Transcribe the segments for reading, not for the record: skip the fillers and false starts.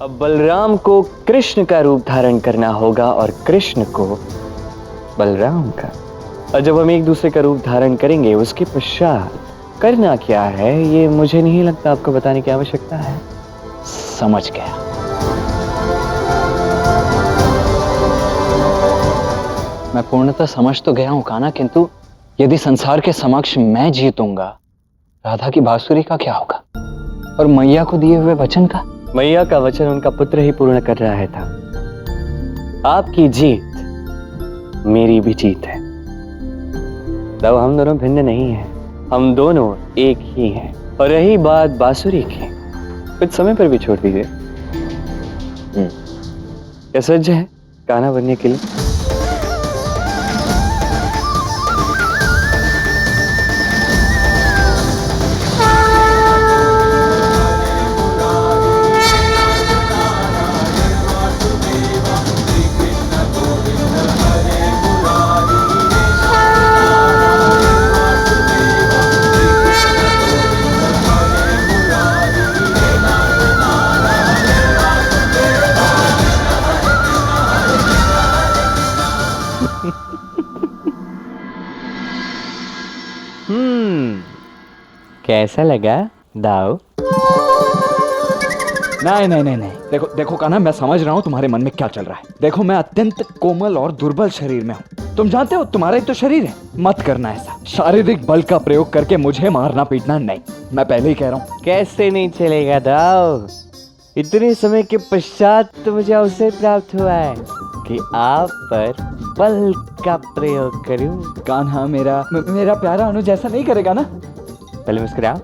अब बलराम को कृष्ण का रूप धारण करना होगा और कृष्ण को बलराम का। और जब हम एक दूसरे का रूप धारण करेंगे उसके पश्चात करना क्या है ये मुझे नहीं लगता आपको बताने की आवश्यकता है। समझ गया। मैं पूर्णतः समझ तो गया हूं कान्हा, किंतु यदि संसार के समक्ष मैं जीतूंगा, राधा की बांसुरी का क्या होगा? और मैया को दिए हुए वचन का? मैया का वचन उनका पुत्र ही पूर्ण कर रहा है था। आपकी जीत मेरी भी जीत है। तब हम दोनों भिन्न नहीं हैं, हम दोनों एक ही हैं। और रही बात बांसुरी की, कुछ समय पर भी छोड़ दीजिए। क्या सज्ज है कान्हा बनने के लिए? कैसा लगा दाऊ? नहीं नहीं नहीं नहीं, देखो देखो कान्हा, मैं समझ रहा हूँ तुम्हारे मन में क्या चल रहा है। देखो, मैं अत्यंत कोमल और दुर्बल शरीर में हूँ। तुम जानते हो तुम्हारा ही तो शरीर है। मत करना ऐसा। शारीरिक बल का प्रयोग करके मुझे मारना पीटना नहीं, मैं पहले ही कह रहा हूँ। कैसे नहीं चलेगा दाऊ? इतने समय के पश्चात तो मुझे अवसर प्राप्त हुआ है कि आप पर बल का प्रयोग करूं। कान्हा, मेरा प्यारा अनुज ऐसा नहीं करेगा ना? पहले मुस्कुराओ।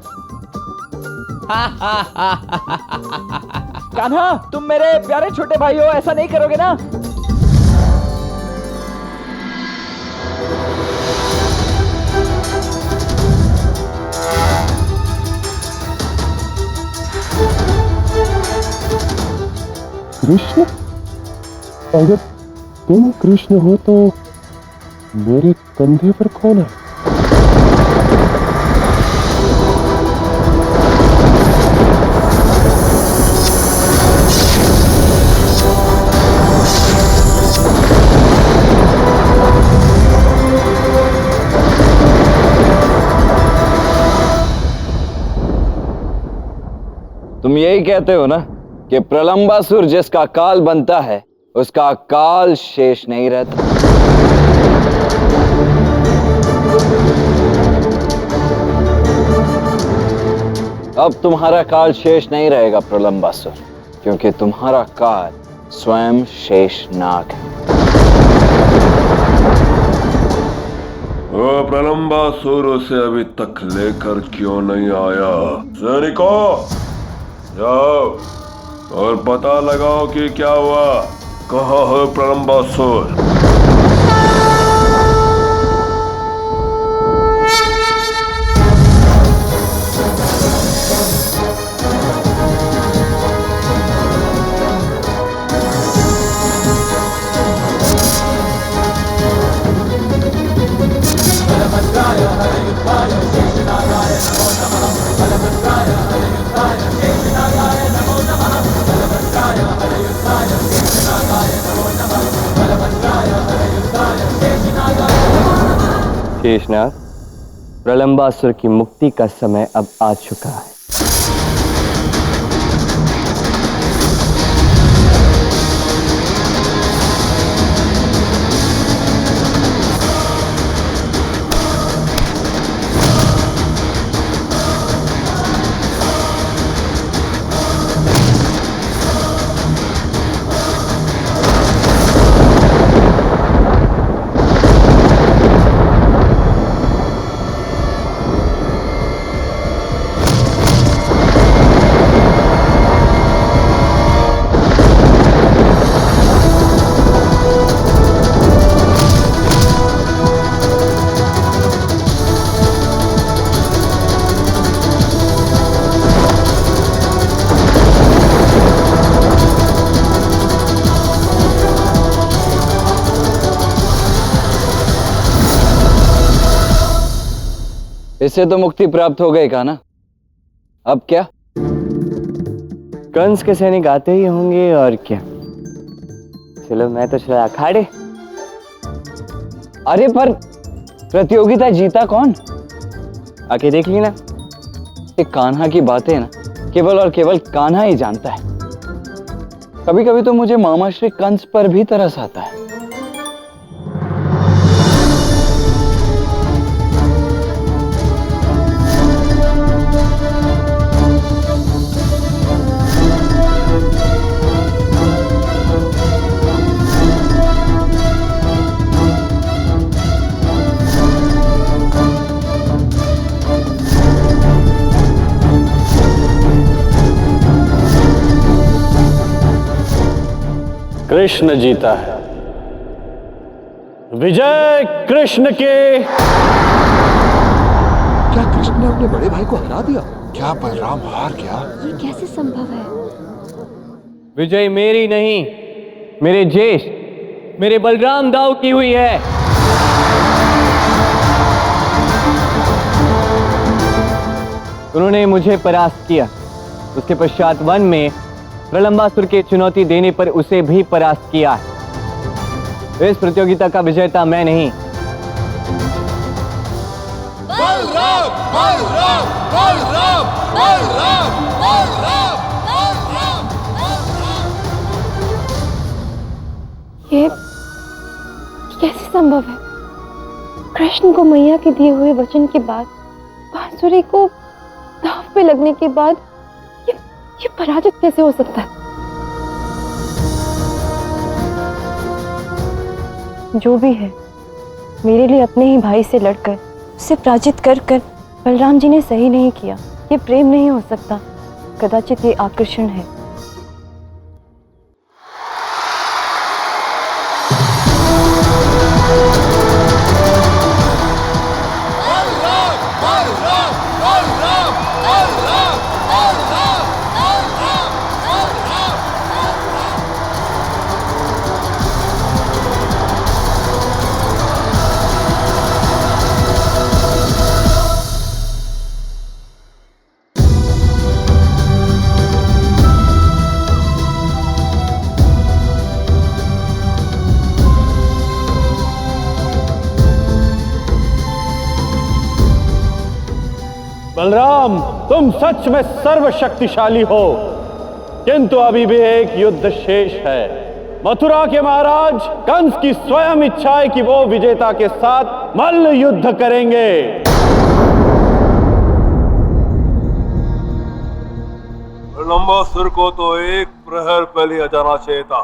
कान्हा, तुम मेरे प्यारे छोटे भाई हो, ऐसा नहीं करोगे ना? कृष्ण? अगर तुम कृष्ण हो तो मेरे कंधे पर कौन है? तुम यही कहते हो ना कि प्रलंबासुर जिसका काल बनता है उसका काल शेष नहीं रहता। अब तुम्हारा काल शेष नहीं रहेगा प्रलंबासुर, क्योंकि तुम्हारा काल स्वयं शेषनाग है। वो प्रलंबासुर उसे अभी तक लेकर क्यों नहीं आया? सैनिकों, जाओ और पता लगाओ कि क्या हुआ। कहाँ है प्रलंबासुर? शेषनाग, प्रलंबासुर की मुक्ति का समय अब आ चुका है। इससे तो मुक्ति प्राप्त हो गई का ना? अब क्या? कंस के सैनिक आते ही होंगे और क्या। चलो मैं तो चला अखाड़े। अरे पर प्रतियोगिता जीता कौन? आके देख लेना। ये कान्हा की बातें ना केवल और केवल कान्हा ही जानता है। कभी कभी तो मुझे मामा श्री कंस पर भी तरस आता है। कृष्ण जीता है। विजय कृष्ण के। क्या कृष्ण ने अपने बड़े भाई को हरा दिया? क्या बलराम हार गया? ये कैसे संभव है? विजय मेरी नहीं, मेरे ज्येष्ठ, मेरे बलराम दाऊ की हुई है। उन्होंने मुझे परास्त किया। उसके पश्चात वन में प्रलंबासुर के चुनौती देने पर उसे भी परास्त किया है। इस प्रतियोगिता का विजेता मैं नहीं। बलराम, बलराम, बलराम, बलराम, बलराम, बलराम, बलराम। ये कैसे संभव है? कृष्ण को मैया के दिए हुए वचन के बाद, बांसुरी को दांव पे लगने के बाद ये पराजित कैसे हो सकता है? जो भी है, मेरे लिए अपने ही भाई से लड़कर उसे पराजित कर कर बलराम जी ने सही नहीं किया। ये प्रेम नहीं हो सकता, कदाचित ये आकर्षण है। बलराम, तुम सच में सर्वशक्तिशाली हो, किंतु अभी भी एक युद्ध शेष है। मथुरा के महाराज कंस की स्वयं इच्छा है कि वो विजेता के साथ मल्ल युद्ध करेंगे। प्रलंबासुर को तो एक प्रहर पहले आ जाना चाहिए था।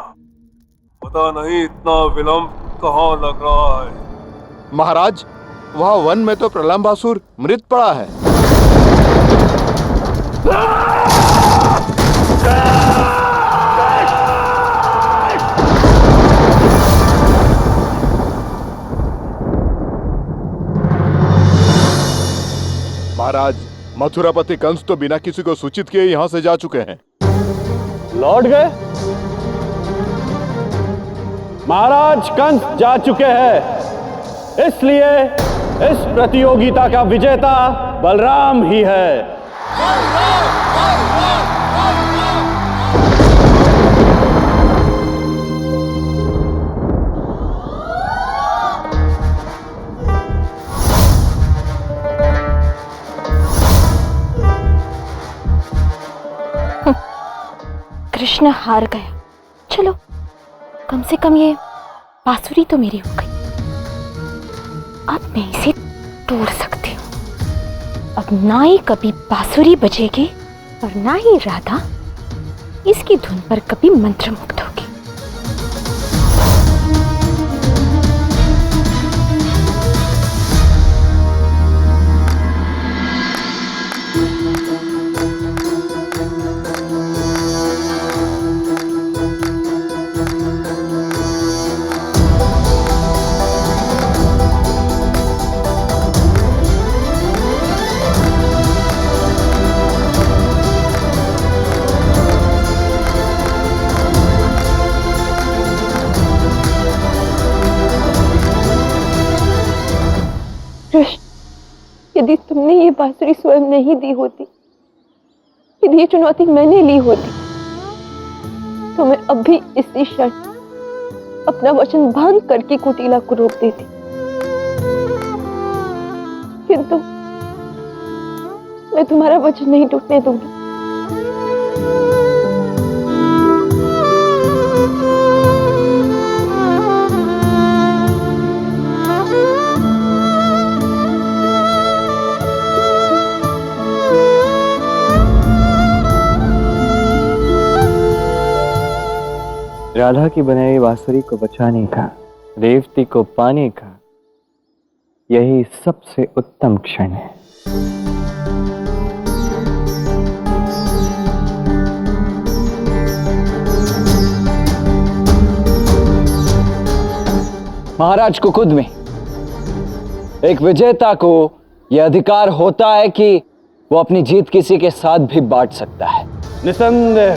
पता नहीं इतना विलंब कहाँ लग रहा है। महाराज, वहाँ वन में तो प्रलंबासुर मृत पड़ा है। महाराज, मथुरापति कंस तो बिना किसी को सूचित किए यहाँ से जा चुके हैं। लौट गए? महाराज कंस जा चुके हैं, इसलिए इस प्रतियोगिता का विजेता बलराम ही है। कृष्ण हार गया। चलो, कम से कम ये बांसुरी तो मेरी हो गई। अब मैं इसे तोड़ सकती हूँ। अब ना ही कभी बांसुरी बजेगी और ना ही राधा इसकी धुन पर कभी मंत्रमुग्ध होगी। यदि तुमने ये बांसुरी स्वयं नहीं दी होती, यदि ये चुनौती मैंने ली होती, तो मैं अब भी इसी क्षण अपना वचन भंग करके कुटिला को रोक देती, किंतु मैं तुम्हारा वचन नहीं टूटने दूंगी। राधा की बनाई बांसुरी को बचाने का, रेवती को पाने का यही सबसे उत्तम क्षण है। महाराज कुकुद में एक विजेता को यह अधिकार होता है कि वो अपनी जीत किसी के साथ भी बांट सकता है। निसंदेह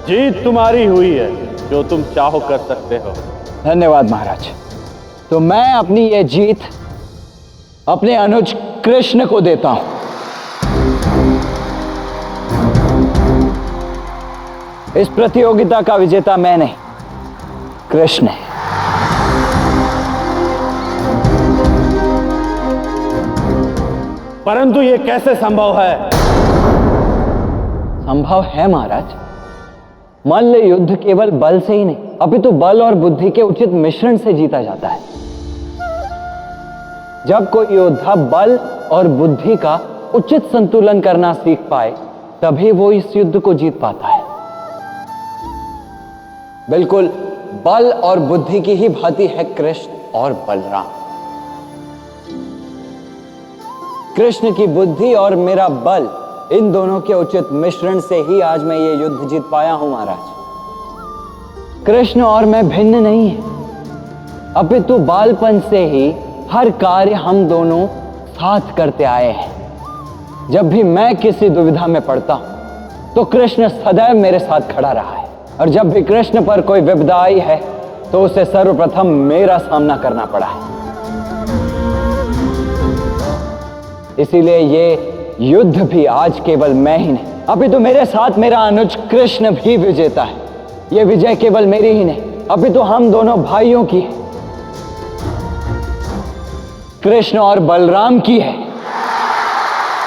जीत तुम्हारी हुई है, जो तुम चाहो कर सकते हो। धन्यवाद महाराज। तो मैं अपनी यह जीत अपने अनुज कृष्ण को देता हूं। इस प्रतियोगिता का विजेता मैं नहीं, कृष्ण है। परंतु ये कैसे संभव है? संभव है महाराज। मल्ल युद्ध केवल बल से ही नहीं, अपितु बल और बुद्धि के उचित मिश्रण से जीता जाता है। जब कोई योद्धा बल और बुद्धि का उचित संतुलन करना सीख पाए, तभी वो इस युद्ध को जीत पाता है। बिल्कुल बल और बुद्धि की ही भांति है कृष्ण और बलराम। कृष्ण की बुद्धि और मेरा बल, इन दोनों के उचित मिश्रण से ही आज मैं ये युद्ध जीत पाया हूं महाराज। कृष्ण और मैं भिन्न नहीं है, अपितु बालपन से ही हर कार्य हम दोनों साथ करते आए हैं। जब भी मैं किसी दुविधा में पड़ता हूं तो कृष्ण सदैव मेरे साथ खड़ा रहा है, और जब भी कृष्ण पर कोई विपदा आई है तो उसे सर्वप्रथम मेरा सामना करना पड़ा है। इसीलिए ये युद्ध भी आज केवल मैं ही नहीं, अपितु मेरे साथ मेरा अनुज कृष्ण भी विजेता है। ये विजय केवल मेरी ही नहीं, अपितु हम दोनों भाइयों की है, कृष्ण और बलराम की है।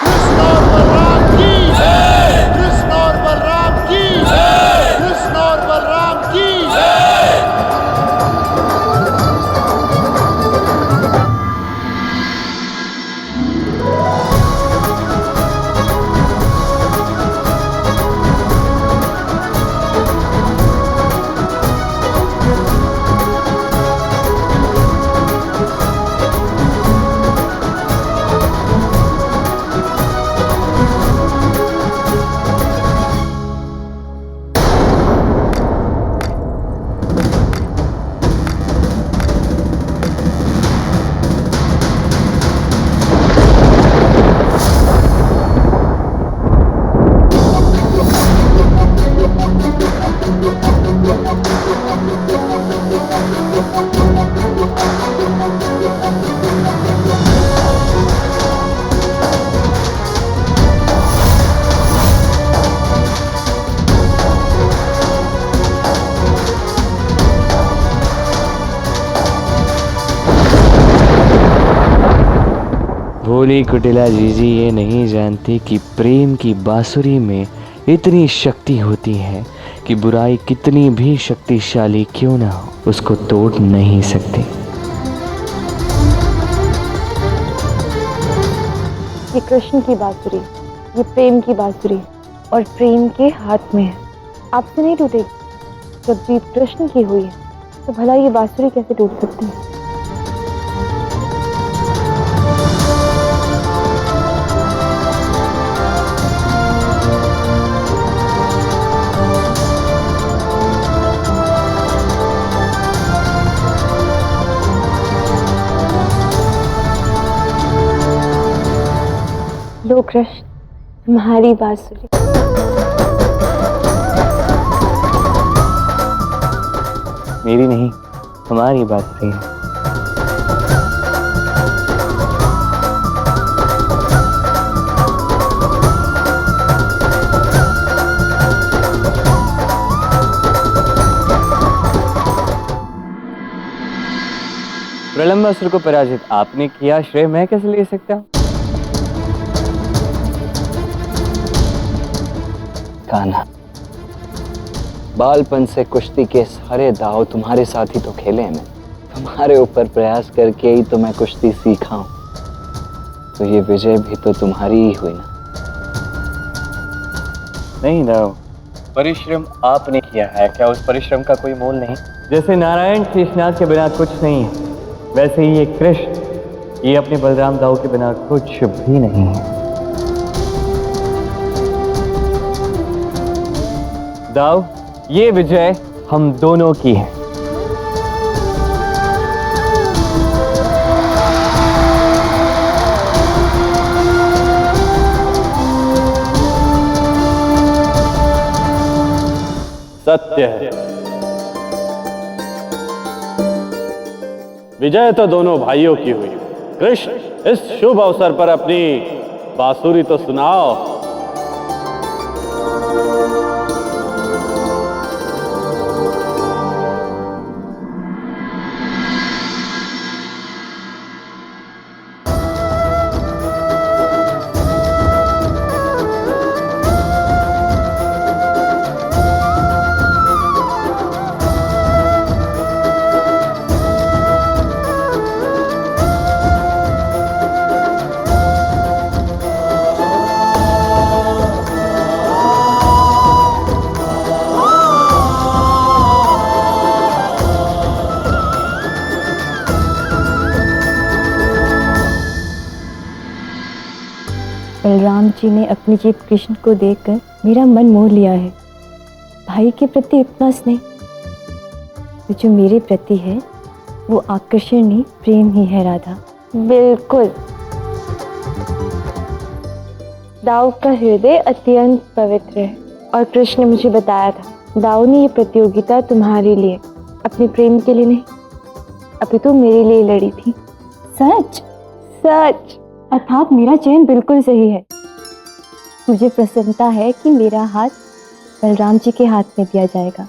कृष्ण और बलराम की जय, कृष्ण और बलराम की जय, कृष्ण और बलराम की जय। भोली कुटिला जीजी ये नहीं जानती कि प्रेम की बांसुरी में इतनी शक्ति होती है कि बुराई कितनी भी शक्तिशाली क्यों ना हो, उसको तोड़ नहीं सकती। ये कृष्ण की बांसुरी, ये प्रेम की बांसुरी, और प्रेम के हाथ में है, आपसे नहीं टूटेगी। जब जीत कृष्ण की हुई है तो भला ये बांसुरी कैसे टूट सकती है? लो कृष्ण, तुम्हारी बांसुरी। मेरी नहीं, हमारी बांसुरी है। प्रलंबासुर को पराजित आपने किया, श्रेय मैं कैसे ले सकता हूं? कान्हा, बालपन से कुश्ती के सारे दांव तुम्हारे साथ ही तो खेले हैं। तुम्हारे ऊपर प्रयास करके ही तो मैं कुश्ती सीखा हूं, तो ये विजय भी तो तुम्हारी ही हुई ना। नहीं दाव, परिश्रम आपने किया है, क्या उस परिश्रम का कोई मोल नहीं? जैसे नारायण शेषनाग के बिना कुछ नहीं है, वैसे ही ये कृष्ण ये अपने बलराम दाऊ के बिना कुछ भी नहीं है। दाऊ, ये विजय हम दोनों की है। सत्य है, विजय तो दोनों भाइयों की हुई। कृष्ण, इस शुभ अवसर पर अपनी बांसुरी तो सुनाओ। बलराम जी ने अपनी जीत कृष्ण को देकर मेरा मन मोह लिया है। भाई के प्रति इतना स्नेह, तो जो मेरे प्रति है वो आकर्षणीय प्रेम ही है राधा। बिल्कुल, दाऊ का हृदय अत्यंत पवित्र है और कृष्ण ने मुझे बताया था दाऊ ने ये प्रतियोगिता तुम्हारे लिए, अपने प्रेम के लिए नहीं, अपितु मेरे लिए लड़ी थी। सच? सच। अर्थात मेरा चयन बिल्कुल सही है। मुझे प्रसन्नता है कि मेरा हाथ बलराम जी के हाथ में दिया जाएगा।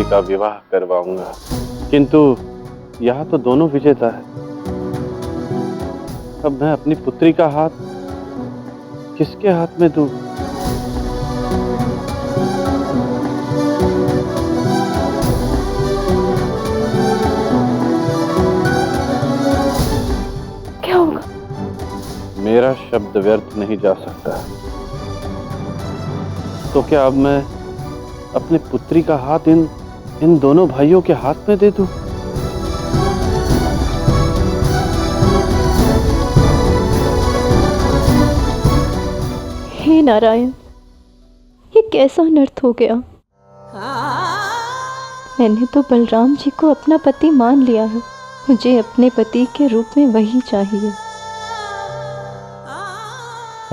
का विवाह करवाऊंगा, किंतु यहाँ तो दोनों विजेता है। अब मैं अपनी पुत्री का हाथ किसके हाथ में दूं? क्या होगा? मेरा शब्द व्यर्थ नहीं जा सकता। तो क्या अब मैं अपनी पुत्री का हाथ इन दोनों भाइयों के हाथ में दे दूं? हे नारायण, ये कैसा अनर्थ हो गया। मैंने तो बलराम जी को अपना पति मान लिया है, मुझे अपने पति के रूप में वही चाहिए।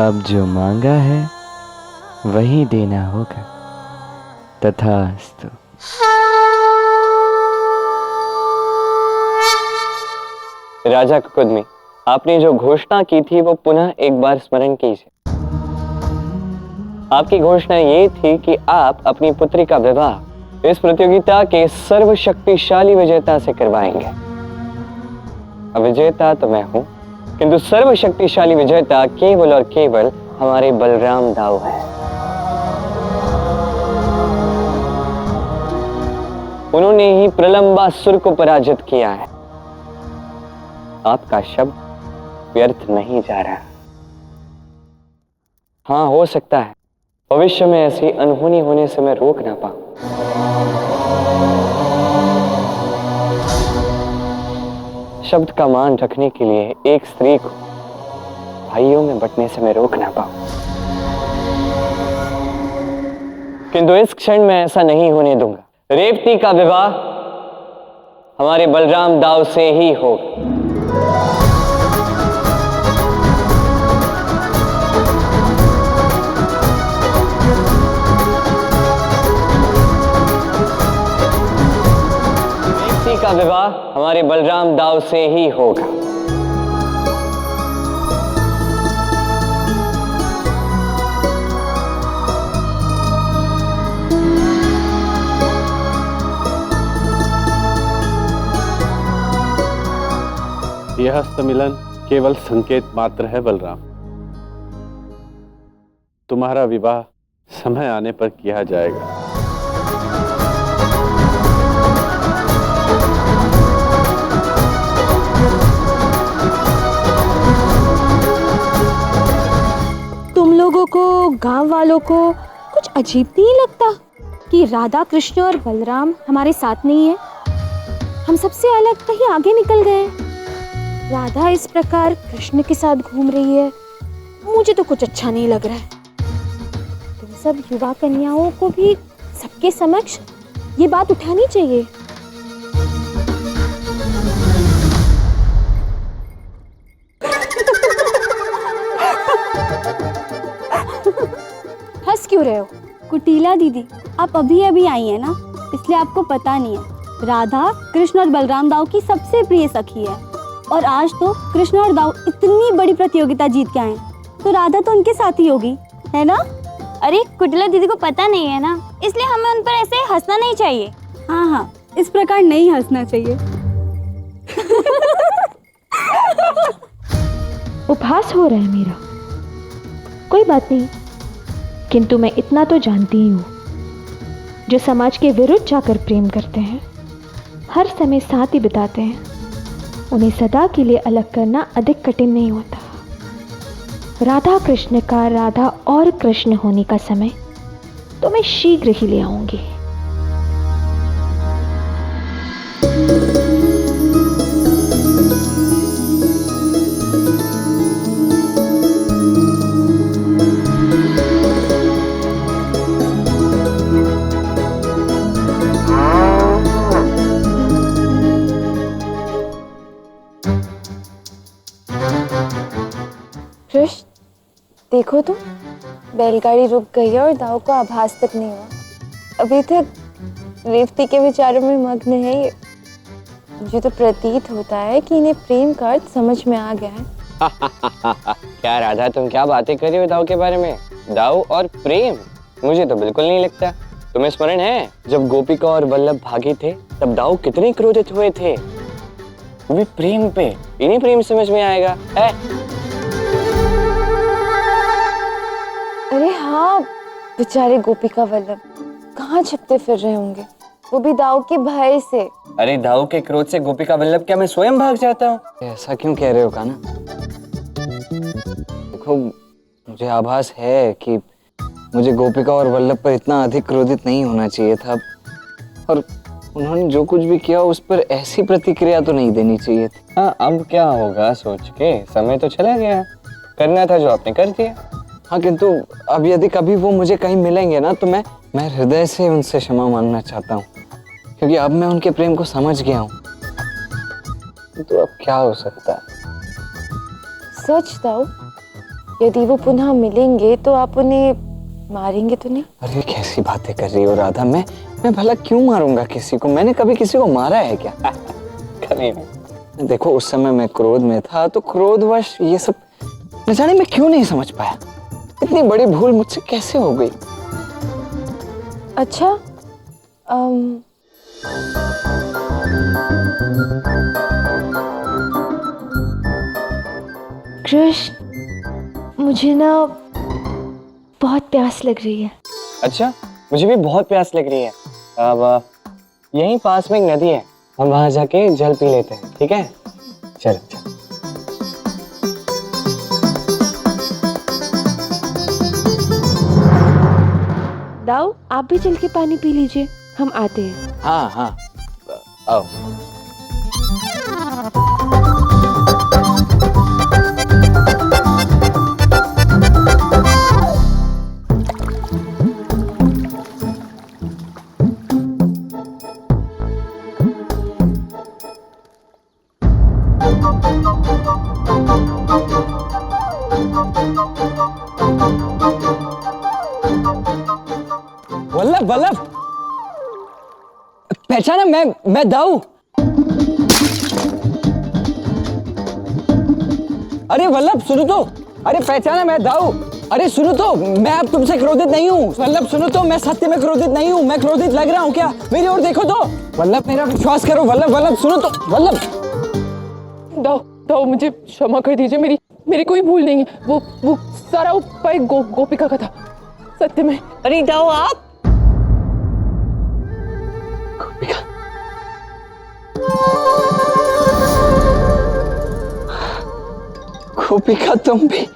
अब जो मांगा है वही देना होगा। तथास्तु। राजा कुकुदमी, आपने जो घोषणा की थी वो पुनः एक बार स्मरण कीजिए। आपकी घोषणा ये थी कि आप अपनी पुत्री का विवाह इस प्रतियोगिता के सर्वशक्तिशाली विजेता से करवाएंगे। अब विजेता तो मैं हूं, किंतु सर्वशक्तिशाली विजेता केवल और केवल हमारे बलराम दाऊ है। उन्होंने ही प्रलंबासुर को पराजित किया है। आपका शब्द व्यर्थ नहीं जा रहा। हाँ, हो सकता है भविष्य में ऐसी अनहोनी होने से मैं रोक ना पाऊं। शब्द का मान रखने के लिए एक स्त्री को भाइयों में बंटने से मैं रोक ना पाऊं, किंतु इस क्षण में ऐसा नहीं होने दूंगा। रेवती का विवाह हमारे बलराम दाऊ से ही होगा। रेवती का विवाह हमारे बलराम दाऊ से ही होगा। यह हस्तमिलन केवल संकेत मात्र है बलराम। तुम्हारा विवाह समय आने पर किया जाएगा। तुम लोगों को, गांव वालों को कुछ अजीब नहीं लगता कि राधा, कृष्ण और बलराम हमारे साथ नहीं है? हम सबसे अलग कहीं आगे निकल गए। राधा इस प्रकार कृष्ण के साथ घूम रही है, मुझे तो कुछ अच्छा नहीं लग रहा है। तुम सब युवा कन्याओं को भी सबके समक्ष ये बात उठानी चाहिए। हंस क्यों रहे हो? कुटीला दीदी, आप अभी अभी आई है ना, इसलिए आपको पता नहीं है। राधा कृष्ण और बलराम दाऊ की सबसे प्रिय सखी है, और आज तो कृष्ण और दाऊ इतनी बड़ी प्रतियोगिता जीत के आए, तो राधा तो उनके साथ ही होगी, है ना? अरे कुटिला दीदी को पता नहीं है ना, इसलिए हमें उन पर ऐसे हंसना नहीं चाहिए। हाँ हाँ, इस प्रकार नहीं हंसना चाहिए। उपहास हो रहा है मेरा, कोई बात नहीं, किंतु मैं इतना तो जानती ही हूँ, जो समाज के विरुद्ध जाकर प्रेम करते हैं, हर समय साथ ही बिताते हैं, उन्हें सदा के लिए अलग करना अधिक कठिन नहीं होता। राधा कृष्ण का, राधा और कृष्ण होने का समय तो मैं शीघ्र ही ले आऊंगी। कृष्ण, देखो तो, बैलगाड़ी रुक गई है और दाऊ को आभास तक नहीं हुआ। अभी तक रेवती के विचारों में मग्न है ये। मुझे तो प्रतीत होता है कि इन्हें प्रेम का अर्थ समझ में आ गया है। क्या राधा, तुम क्या बातें कर रही हो दाऊ के बारे में? दाऊ और प्रेम? मुझे तो बिल्कुल नहीं लगता। तुम्हें स्मरण है जब गोपिका और वल्लभ भागी थे, तब दाऊ कितने क्रोधित हुए थे, वो भी प्रेम पे। इन्हें प्रेम समझ में आएगा है? अरे हाँ, बेचारे गोपिका वल्लभ कहाँ छिपते फिर रहे होंगे, वो भी दाऊ के भय से। अरे दाऊ के क्रोध से गोपिका वल्लभ क्या मैं स्वयं भाग जाता हूँ? ऐसा क्यों कह रहे हो कान्हा? देखो, मुझे आभास है कि मुझे गोपिका और वल्लभ पर इतना अधिक क्रोधित नहीं होना चाहिए था, और उन्होंने जो कुछ भी किया उस पर ऐसी प्रतिक्रिया तो नहीं देनी चाहिए थी। हाँ, अब क्या होगा सोच के, समय तो चला गया, करना था जो आपने कर दिया। हाँ, किंतु अब यदि कभी वो मुझे कहीं मिलेंगे ना, तो मैं हृदय से उनसे क्षमा मांगना चाहता हूँ, क्योंकि अब मैं उनके प्रेम को समझ गया हूँ। तो अब क्या हो सकता है? सच दाऊ, यदि वो पुनः मिलेंगे तो आप उन्हें मारेंगे तो नहीं? अरे कैसी बातें कर रही हो राधा, मैं भला क्यों मारूंगा किसी को? मैंने कभी किसी को मारा है क्या? कभी नहीं। देखो, उस समय मैं क्रोध में था, तो क्रोधवश ये सब न जाने मैं क्यों नहीं समझ पाया। इतनी बड़ी भूल मुझसे कैसे हो गई? अच्छा, कृष्ण, मुझे ना बहुत प्यास लग रही है। अच्छा, मुझे भी बहुत प्यास लग रही है। अब यहीं पास में एक नदी है, हम वहां जाके जल पी लेते हैं, ठीक है? चल चल। दाऊ, आप भी चल के पानी पी लीजिए, हम आते हैं। हाँ हाँ, आओ। वल्लभ वल्लभ, पहचाना? मैं दाऊ। अरे वल्लभ सुनो तो, अरे पहचाना, मैं दाऊ। अरे सुनो तो, मैं अब तुमसे क्रोधित नहीं हूँ। वल्लभ सुनो तो, मैं सत्य में क्रोधित नहीं हूँ। मैं क्रोधित लग रहा हूँ क्या? मेरी ओर देखो तो। वल्लभ मेरा विश्वास करो। वल्लभ वल्लभ सुनो तो, वल्लभ। दाऊ दाऊ, मुझे क्षमा कर दीजिए, मेरी कोई भूल नहीं है। वो सारा उपाय गोपिका का था, सत्य में। अरे दाऊ आप? गोपिका, गोपिका तुम भी?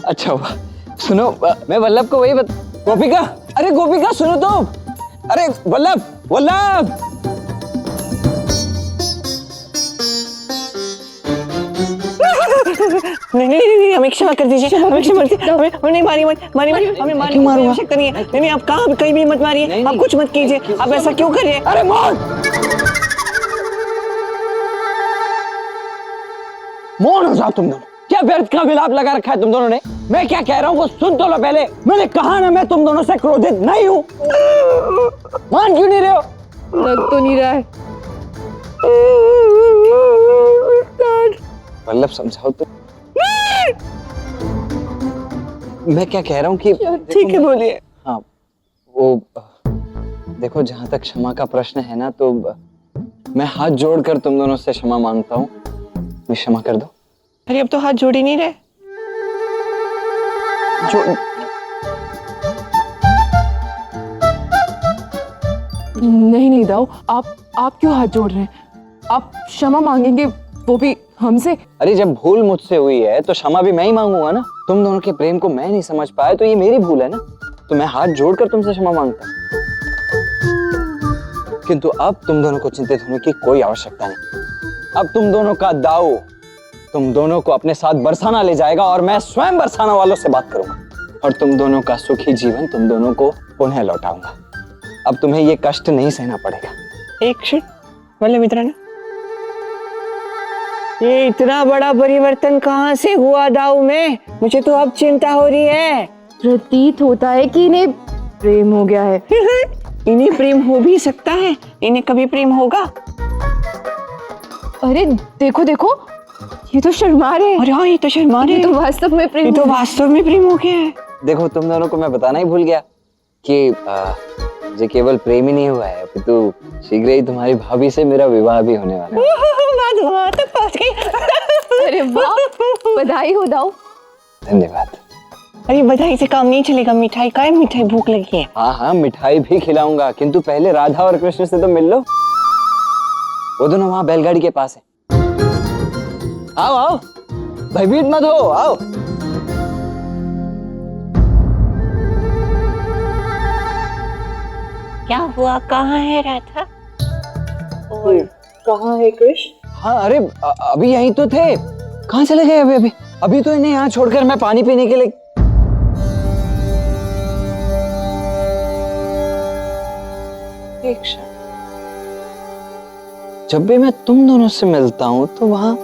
अच्छा हुआ। सुनो, मैं वल्लभ को वही गोपिका, अरे गोपिका सुनो तो। अरे वल्लभ वल्लभ, नहीं, हमें क्षमा कर दीजिए, हमें क्षमा कर दीजिए। हमें मारिए मत, हमें मारने की आवश्यकता नहीं है। नहीं, आप कहाँ कहीं भी मत मारिए, आप कुछ मत कीजिए। आप ऐसा क्यों कर रहे हैं? अरे मौन हो जाओ तुम दोनों। क्या व्यर्थ का विलाप लगा रखा है तुम दोनों ने? मैं क्या कह रहा हूँ वो सुन तो लो पहले। मैंने कहा ना, मैं तुम दोनों से क्रोधित नहीं हूँ। मान क्यों नहीं रहे हो? लग तो नहीं रहा है। वल्लभ समझाओ तो। मैं क्या कह रहा हूँ कि ठीक है, बोलिए। हाँ, वो देखो, जहां तक क्षमा का प्रश्न है ना, तो मैं हाथ जोड़कर तुम दोनों से क्षमा मांगता हूँ। मुझे क्षमा कर दो। अरे अब तो हाथ जोड़ ही नहीं रहे। नहीं दाऊ, आप क्यों हाथ जोड़ रहे हैं? आप क्षमा मांगेंगे, वो भी हमसे? अरे जब भूल मुझसे हुई है तो क्षमा भी मैं ही मांगूंगा ना। तुम दोनों के प्रेम को मैं नहीं समझ पाया तो ये मेरी भूल है ना। तो मैं हाथ जोड़कर तुमसे क्षमा मांगता हूँ। किंतु अब तुम दोनों को चिंतित होने की कोई आवश्यकता नहीं। अब तुम दोनों का दाऊ तुम दोनों को अपने साथ बरसाना ले जाएगा और मैं स्वयं बरसाना वालों से बात करूंगा और तुम दोनों का सुखी जीवन तुम दोनों को पुनः लौटाऊंगा। अब तुम्हें ये कष्ट नहीं सहना पड़ेगा। एक क्षण, वल्लभ मित्रान, ये इतना बड़ा परिवर्तन कहाँ से हुआ दाऊ में? मुझे तो अब चिंता हो रही है। प्रतीत होता है कि इन्हें प्रेम हो गया है। इन्हें प्रेम हो भी सकता है, इन्हें कभी प्रेम होगा? अरे देखो देखो, ये तो शर्मा रहे हैं। अरे हाँ, ये तो शर्मा रहे हैं। ये तो वास्तव में प्रेम, ये तो वास्तव में प्रेम हो गया है। देखो, तुम दोनों को मैं बताना ही भूल गया कि मुझे केवल प्रेम ही नहीं हुआ है, अपितु शीघ्र ही तुम्हारी भाभी से मेरा विवाह भी होने वाला है। तो पहुंच गई। अरे वाह, बधाई हो दाऊ। धन्यवाद। अरे बधाई से काम नहीं चलेगा, मिठाई का है, मिठाई भूख लगी है। हाँ हाँ, मिठाई भी खिलाऊंगा, किंतु पहले राधा और कृष्ण से तो मिल लो। वो दोनों वहां बैलगाड़ी के पास है। आओ आओ, भयभीत मत हो, आओ। क्या हुआ? कहाँ है राधा और कहाँ है कृष्ण? हाँ, अरे अभी यहीं तो थे। कहाँ चले गए अभी? अभी तो इन्हें यहाँ छोड़कर मैं पानी पीने के लिए। एक क्षण, जब भी मैं तुम दोनों से मिलता हूं तो वहां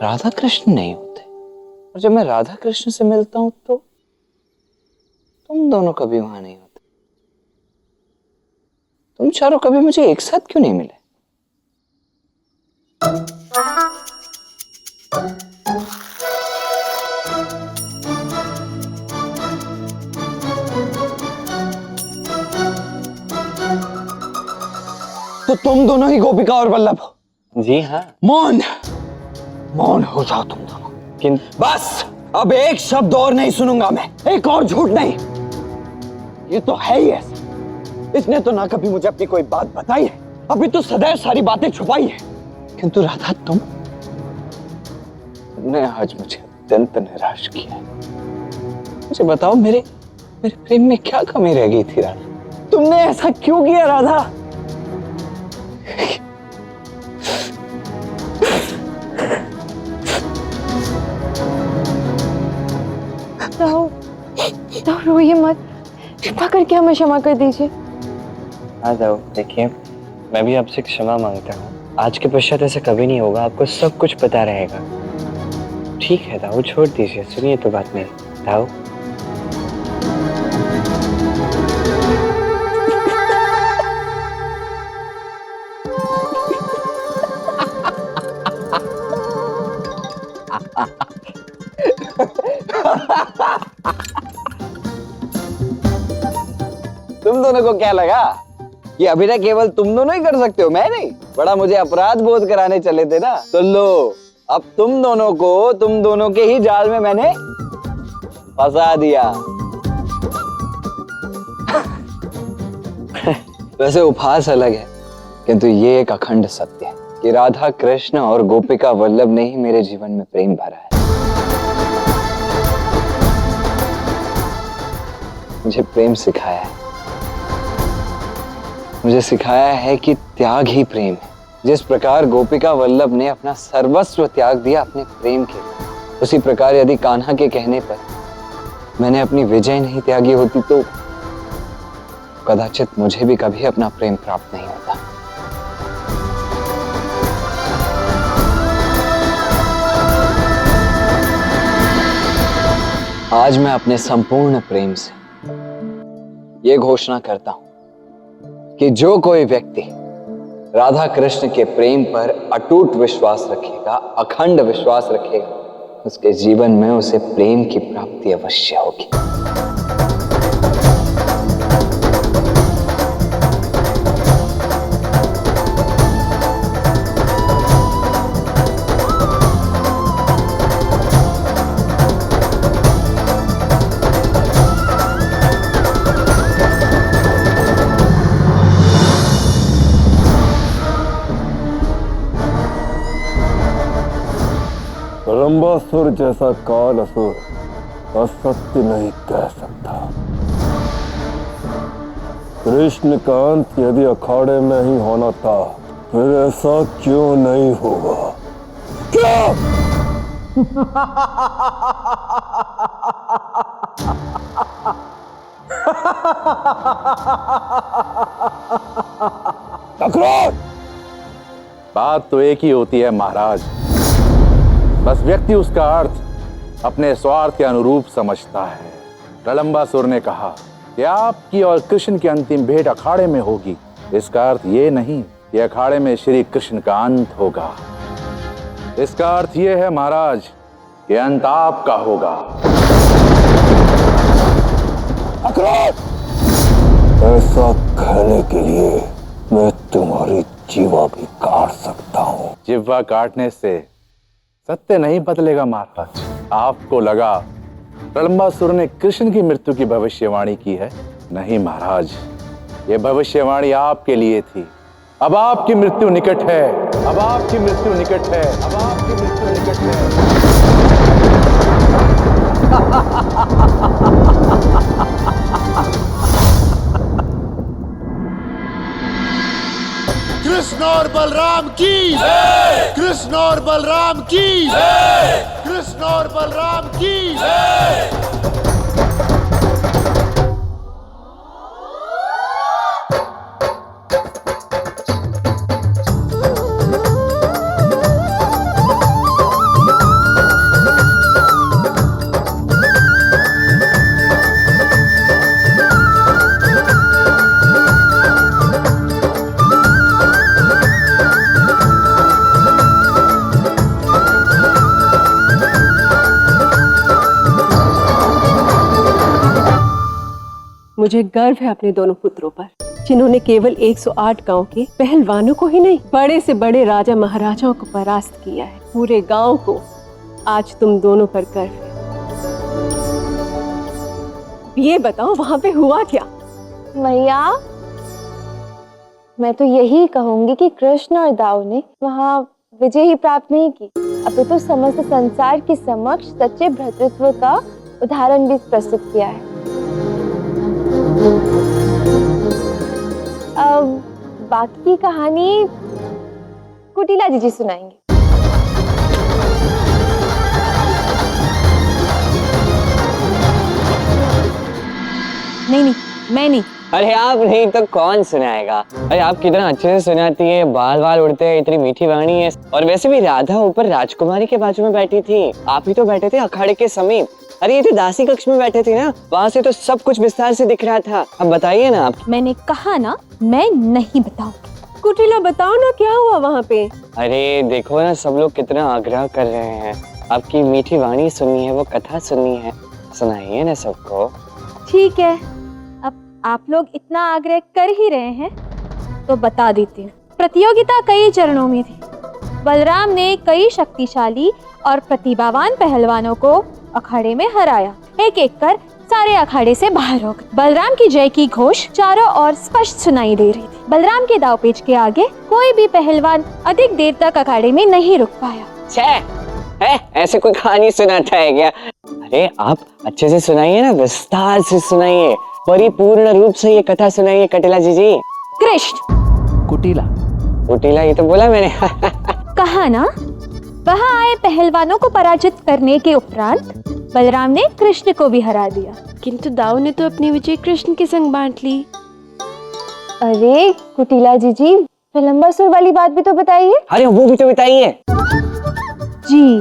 राधा कृष्ण नहीं होते, और जब मैं राधा कृष्ण से मिलता हूं तो तुम दोनों कभी वहां नहीं होते। तुम चारों कभी मुझे एक साथ क्यों नहीं मिले? तो तुम दोनों ही गोपिका और वल्लभ हो? जी हाँ। मौन मौन हो जाओ तुम दोनों। बस अब एक शब्द और नहीं सुनूंगा मैं, एक और झूठ नहीं। ये तो है ही ऐसा। इसने तो ना कभी मुझे अपनी कोई बात बताई है, अभी तो सदैव सारी बातें छुपाई है। किंतु राधा, तुमने आज मुझे अत्यंत निराश किया है। मुझे बताओ, मेरे प्रेम में क्या कमी रह गई थी राधा? तुमने ऐसा क्यों किया राधा? दाऊ रोइए मत, कृपा करके हमें क्षमा कर दीजिए। हाँ दाऊ, देखिए, मैं भी आपसे क्षमा मांगता हूँ। आज के पश्चात ऐसा कभी नहीं होगा, आपको सब कुछ पता रहेगा। ठीक है दाऊ, छोड़ दीजिए, सुनिए तो बात मेरी। दाऊ, तुम दोनों को क्या लगा कि अभिनय केवल तुम दोनों ही कर सकते हो, मैं नहीं? बड़ा मुझे अपराध बोध कराने चले थे ना, तो लो अब तुम दोनों को तुम दोनों के ही जाल में मैंने फंसा दिया। वैसे उपहास अलग है, किंतु ये एक अखंड सत्य है कि राधा कृष्ण और गोपिका वल्लभ ने ही मेरे जीवन में प्रेम भरा है। मुझे प्रेम सिखाया है, मुझे सिखाया है कि त्याग ही प्रेम है। जिस प्रकार गोपिका वल्लभ ने अपना सर्वस्व त्याग दिया अपने प्रेम के लिए, उसी प्रकार यदि कान्हा के कहने पर मैंने अपनी विजय नहीं त्यागी होती तो कदाचित मुझे भी कभी अपना प्रेम प्राप्त नहीं होता। आज मैं अपने संपूर्ण प्रेम से ये घोषणा करता हूं कि जो कोई व्यक्ति राधा कृष्ण के प्रेम पर अटूट विश्वास रखेगा, अखंड विश्वास रखेगा, उसके जीवन में उसे प्रेम की प्राप्ति अवश्य होगी। प्रलंबासुर जैसा काल असुर असत्य नहीं कह सकता। कृष्ण का अंत यदि अखाड़े में ही होना था, फिर ऐसा क्यों नहीं होगा? क्या? तकरार! बात तो एक ही होती है महाराज, बस व्यक्ति उसका अर्थ अपने स्वार्थ के अनुरूप समझता है। प्रलंबासुर ने कहा कि आपकी और कृष्ण की अंतिम भेंट अखाड़े में होगी। इसका अर्थ ये नहीं कि अखाड़े में श्री कृष्ण का अंत होगा। इसका अर्थ ये है महाराज कि अंत आपका होगा। ऐसा कहने के लिए मैं तुम्हारी जीवा भी काट सकता हूँ। जिह्वा काटने से सत्य नहीं बदलेगा महाराज। आपको लगा प्रलंबासुर ने कृष्ण की मृत्यु की भविष्यवाणी की है? नहीं महाराज, ये भविष्यवाणी आपके लिए थी। अब आपकी मृत्यु निकट है, अब आपकी मृत्यु निकट है, अब आपकी मृत्यु निकट है। कृष्ण और बलराम की, कृष्ण और बलराम की, कृष्ण और बलराम की। मुझे गर्व है अपने दोनों पुत्रों पर, जिन्होंने केवल 108 गांव के पहलवानों को ही नहीं, बड़े से बड़े राजा महाराजाओं को परास्त किया है। पूरे गांव को आज तुम दोनों पर गर्व है। ये बताओ वहां पे हुआ क्या? मैया, मैं तो यही कहूंगी कि कृष्ण और दाऊ ने वहां विजय ही प्राप्त नहीं की, अभी तो समस्त संसार के समक्ष सच्चे भ्रातृत्व का उदाहरण भी प्रस्तुत किया है। अब बाकी की कहानी कुटिला जी सुनाएंगे। नहीं, मैं नहीं। अरे आप नहीं तो कौन सुनाएगा? अरे आप कितना अच्छे से सुनाती है, बाल बाल उड़ते हैं, इतनी मीठी वाणी है। और वैसे भी राधा ऊपर राजकुमारी के बाजू में बैठी थी, आप ही तो बैठे थे अखाड़े के समीप। अरे ये तो दासी कक्ष में बैठे थे ना, वहाँ से तो सब कुछ विस्तार से दिख रहा था। अब बताइए ना आप। मैंने कहा ना, मैं नहीं बताऊंगी। कुटिला बताओ ना क्या हुआ वहाँ पे? अरे देखो ना, सब लोग कितना आग्रह कर रहे हैं, आपकी मीठी वाणी सुननी है, वो कथा सुननी है, सुनाइए ना सबको। ठीक है, अब आप लोग इतना आग्रह कर ही रहे हैं तो बता देती हूँ। प्रतियोगिता कई चरणों में थी। बलराम ने कई शक्तिशाली और प्रतिभावान पहलवानों को अखाड़े में हराया। एक एक कर सारे अखाड़े से बाहर हो गए। बलराम की जय की घोष चारों ओर स्पष्ट सुनाई दे रही थी। बलराम के दांवपेच के आगे कोई भी पहलवान अधिक देर तक अखाड़े में नहीं रुक पाया। ऐसे कोई कहानी सुनाता है क्या? अरे आप अच्छे से सुनाइए ना, विस्तार से सुनाइए, परिपूर्ण रूप से ये कथा सुनाइए कटिला जी। कृष्ण कुटिला कुटिला, ये तो बोला मैंने। कहा ना, वहां आए पहलवानों को पराजित करने के उपरांत बलराम ने कृष्ण को भी हरा दिया। किंतु दाऊ ने तो अपनी विजय कृष्ण के संग बांट ली। अरे कुटिला जी, प्रलंबासुर वाली बात भी तो बताइए। अरे वो भी तो बताइए। जी,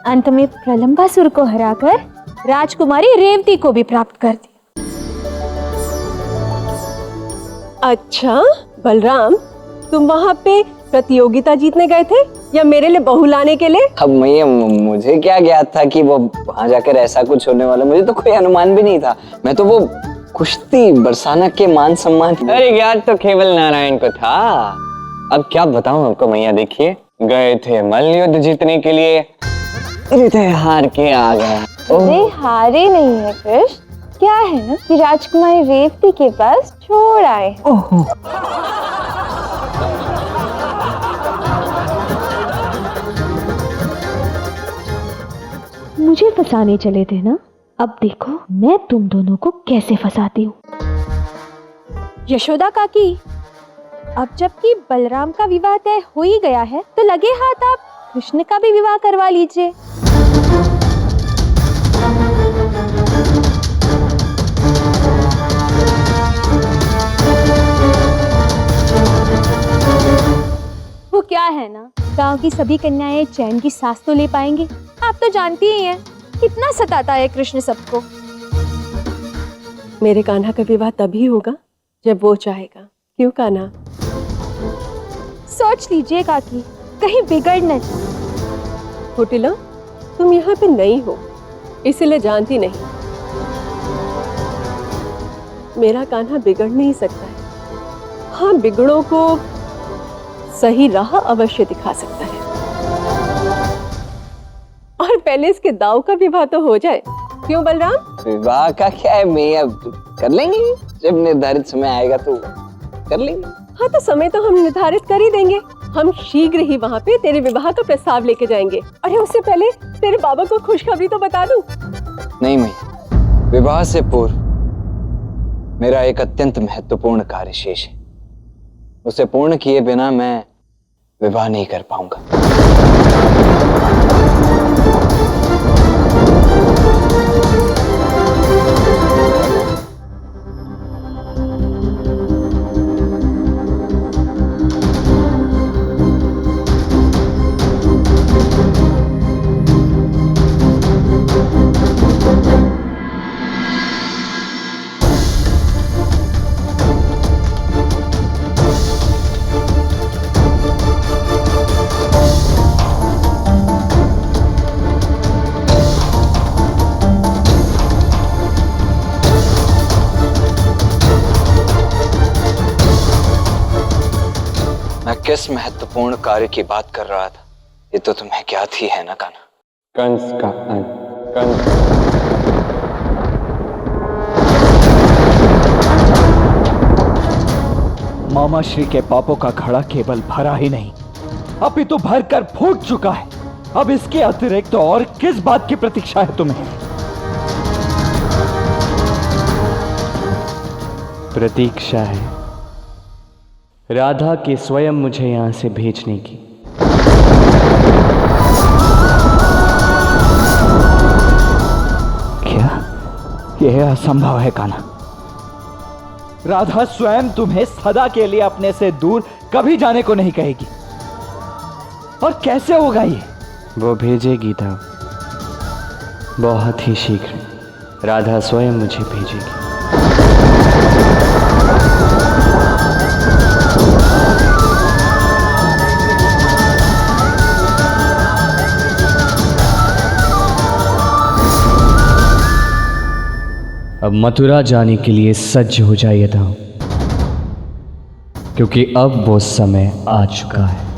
अंत में प्रलंबासुर को हराकर राजकुमारी रेवती को भी प्राप्त कर दी। अच्छा बलराम, तुम वहाँ पे प्रतियोगिता जीतने गए थे या मेरे लिए बहू लाने के लिए? अब मैं मुझे क्या ज्ञात था कि वो वहां जाकर ऐसा कुछ होने वाला, मुझे तो कोई अनुमान भी नहीं था। मैं तो वो कुश्ती बरसाना के मान सम्मान, अरे ज्ञात तो केवल नारायण को था। अब क्या बताऊं आपको मैया, देखिए गए थे मल्ल युद्ध जीतने के लिए, हृदय हार के आ गया। अरे हारे नहीं है कृष्ण, क्या है ना कि राजकुमारी रेवती के पास छोड़ आए। ओहो, मुझे फंसाने चले थे ना, अब देखो मैं तुम दोनों को कैसे फंसाती हूँ। यशोदा काकी, अब जबकि बलराम का विवाह तय हो ही गया है तो लगे हाथ आप कृष्ण का भी विवाह करवा लीजिए। वो क्या है ना, गांव की सभी कन्याएं चैन की सांस तो ले पाएंगी। आप तो जानती ही हैं कितना सताता है कृष्ण सबको। मेरे कान्हा का विवाह तभी होगा जब वो चाहेगा। क्यों कान्हा? सोच लीजिए काकी, कहीं बिगड़ न जाए। कुटिला, तुम यहाँ पे नहीं हो इसलिए जानती नहीं। मेरा कान्हा बिगड़ नहीं सकता है। हाँ, बिगड़ों को सही राह अवश्य दिखा सकता है। और पहले इसके दाऊ का विवाह तो हो जाए। क्यों बलराम? विवाह का क्या है, मैं अब कर लेंगे, जब निर्धारित समय आएगा तो कर लेंगे। हाँ, तो समय तो हम निर्धारित कर ही देंगे। हम शीघ्र ही वहाँ पे तेरे विवाह का प्रस्ताव लेके जाएंगे। अरे उससे पहले तेरे बाबा को खुशखबरी तो बता दूं। नहीं मैया, विवाह से पूर्व मेरा एक अत्यंत महत्वपूर्ण कार्य शेष है। उसे पूर्ण किए बिना मैं विवाह नहीं कर पाऊंगा। किस महत्वपूर्ण कार्य की बात कर रहा था, ये तो तुम्हें ज्ञात ही है ना कान्हा? कंस का कंस। मामा श्री के पापों का घड़ा केवल भरा ही नहीं, अपितु भर कर फूट चुका है। अब इसके अतिरिक्त तो और किस बात की प्रतीक्षा है तुम्हें? प्रतीक्षा है राधा के स्वयं मुझे यहां से भेजने की। क्या यह असंभव है कान्हा? राधा स्वयं तुम्हें सदा के लिए अपने से दूर कभी जाने को नहीं कहेगी, और कैसे होगा ये? वो भेजेगी था, बहुत ही शीघ्र राधा स्वयं मुझे भेजेगी। अब मथुरा जाने के लिए सज्ज हो जाइए था, क्योंकि अब वो समय आ चुका है।